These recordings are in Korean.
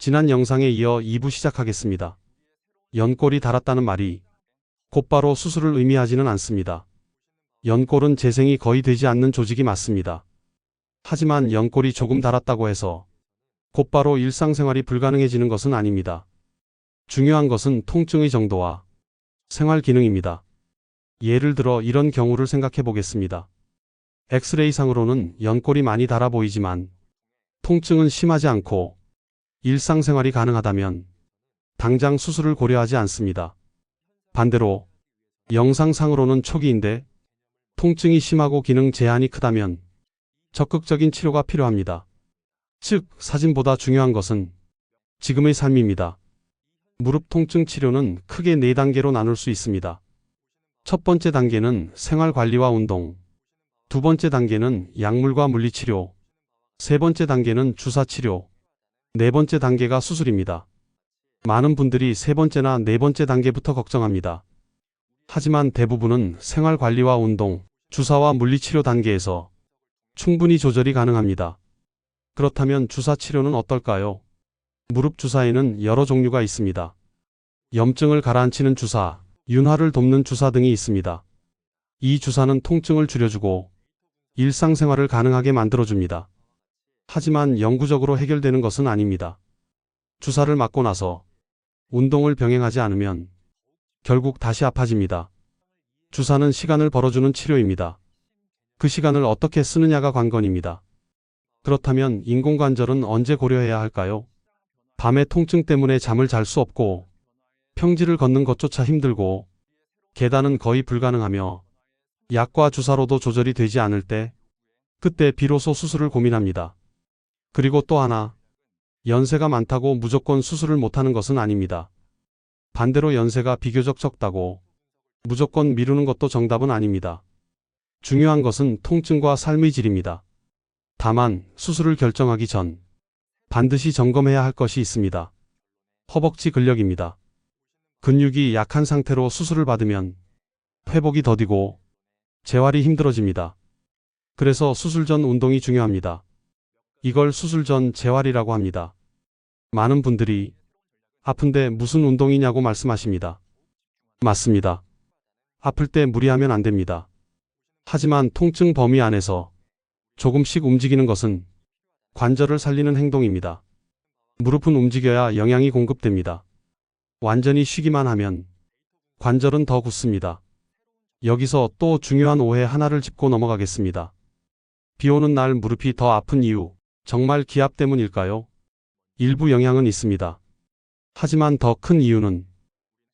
지난 영상에 이어 2부 시작하겠습니다. 연골이 닳았다는 말이 곧바로 수술을 의미하지는 않습니다. 연골은 재생이 거의 되지 않는 조직이 맞습니다. 하지만 연골이 조금 닳았다고 해서 곧바로 일상생활이 불가능해지는 것은 아닙니다. 중요한 것은 통증의 정도와 생활 기능입니다. 예를 들어 이런 경우를 생각해 보겠습니다. 엑스레이상으로는 연골이 많이 닳아 보이지만 통증은 심하지 않고 일상생활이 가능하다면 당장 수술을 고려하지 않습니다. 반대로 영상상으로는 초기인데 통증이 심하고 기능 제한이 크다면 적극적인 치료가 필요합니다. 즉, 사진보다 중요한 것은 지금의 삶입니다. 무릎 통증 치료는 크게 4단계로 나눌 수 있습니다. 첫 번째 단계는 생활관리와 운동, 두 번째 단계는 약물과 물리치료, 세 번째 단계는 주사치료, 네 번째 단계가 수술입니다. 많은 분들이 세 번째나 네 번째 단계부터 걱정합니다. 하지만 대부분은 생활관리와 운동, 주사와 물리치료 단계에서 충분히 조절이 가능합니다. 그렇다면 주사치료는 어떨까요? 무릎 주사에는 여러 종류가 있습니다. 염증을 가라앉히는 주사, 윤활을 돕는 주사 등이 있습니다. 이 주사는 통증을 줄여주고 일상생활을 가능하게 만들어줍니다. 하지만 영구적으로 해결되는 것은 아닙니다. 주사를 맞고 나서 운동을 병행하지 않으면 결국 다시 아파집니다. 주사는 시간을 벌어주는 치료입니다. 그 시간을 어떻게 쓰느냐가 관건입니다. 그렇다면 인공관절은 언제 고려해야 할까요? 밤에 통증 때문에 잠을 잘 수 없고 평지를 걷는 것조차 힘들고 계단은 거의 불가능하며 약과 주사로도 조절이 되지 않을 때, 그때 비로소 수술을 고민합니다. 그리고 또 하나, 연세가 많다고 무조건 수술을 못하는 것은 아닙니다. 반대로 연세가 비교적 적다고 무조건 미루는 것도 정답은 아닙니다. 중요한 것은 통증과 삶의 질입니다. 다만 수술을 결정하기 전 반드시 점검해야 할 것이 있습니다. 허벅지 근력입니다. 근육이 약한 상태로 수술을 받으면 회복이 더디고 재활이 힘들어집니다. 그래서 수술 전 운동이 중요합니다. 이걸 수술 전 재활이라고 합니다. 많은 분들이 아픈데 무슨 운동이냐고 말씀하십니다. 맞습니다. 아플 때 무리하면 안 됩니다. 하지만 통증 범위 안에서 조금씩 움직이는 것은 관절을 살리는 행동입니다. 무릎은 움직여야 영양이 공급됩니다. 완전히 쉬기만 하면 관절은 더 굳습니다. 여기서 또 중요한 오해 하나를 짚고 넘어가겠습니다. 비 오는 날 무릎이 더 아픈 이유, 정말 기압 때문일까요? 일부 영향은 있습니다. 하지만 더 큰 이유는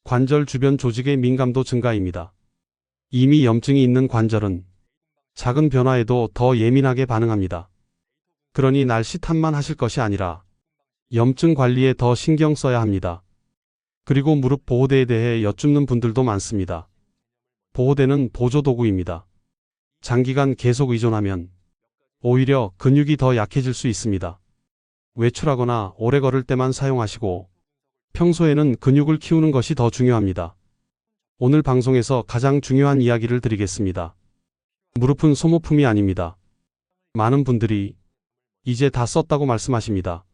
관절 주변 조직의 민감도 증가입니다. 이미 염증이 있는 관절은 작은 변화에도 더 예민하게 반응합니다. 그러니 날씨 탓만 하실 것이 아니라 염증 관리에 더 신경 써야 합니다. 그리고 무릎 보호대에 대해 여쭙는 분들도 많습니다. 보호대는 보조도구입니다. 장기간 계속 의존하면 오히려 근육이 더 약해질 수 있습니다. 외출하거나 오래 걸을 때만 사용하시고 평소에는 근육을 키우는 것이 더 중요합니다. 오늘 방송에서 가장 중요한 이야기를 드리겠습니다. 무릎은 소모품이 아닙니다. 많은 분들이 이제 다 썼다고 말씀하십니다.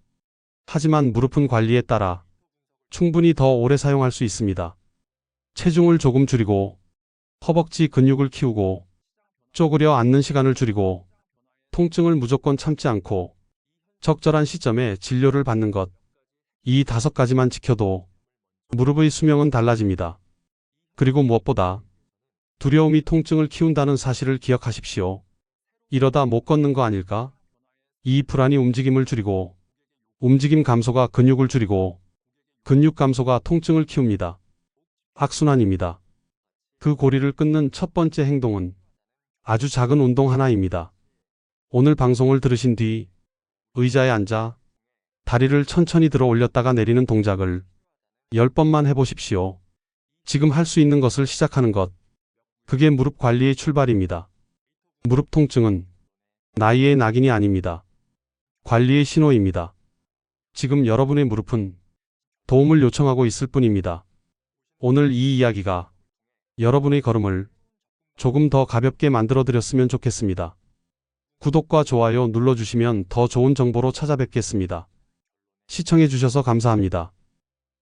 하지만 무릎은 관리에 따라 충분히 더 오래 사용할 수 있습니다. 체중을 조금 줄이고 허벅지 근육을 키우고 쪼그려 앉는 시간을 줄이고 통증을 무조건 참지 않고 적절한 시점에 진료를 받는 것. 이 5가지만 지켜도 무릎의 수명은 달라집니다. 그리고 무엇보다 두려움이 통증을 키운다는 사실을 기억하십시오. 이러다 못 걷는 거 아닐까? 이 불안이 움직임을 줄이고 움직임 감소가 근육을 줄이고 근육 감소가 통증을 키웁니다. 악순환입니다. 그 고리를 끊는 첫 번째 행동은 아주 작은 운동 하나입니다. 오늘 방송을 들으신 뒤 의자에 앉아 다리를 천천히 들어 올렸다가 내리는 동작을 10번만 해보십시오. 지금 할 수 있는 것을 시작하는 것. 그게 무릎 관리의 출발입니다. 무릎 통증은 나이의 낙인이 아닙니다. 관리의 신호입니다. 지금 여러분의 무릎은 도움을 요청하고 있을 뿐입니다. 오늘 이 이야기가 여러분의 걸음을 조금 더 가볍게 만들어 드렸으면 좋겠습니다. 구독과 좋아요 눌러주시면 더 좋은 정보로 찾아뵙겠습니다. 시청해 주셔서 감사합니다.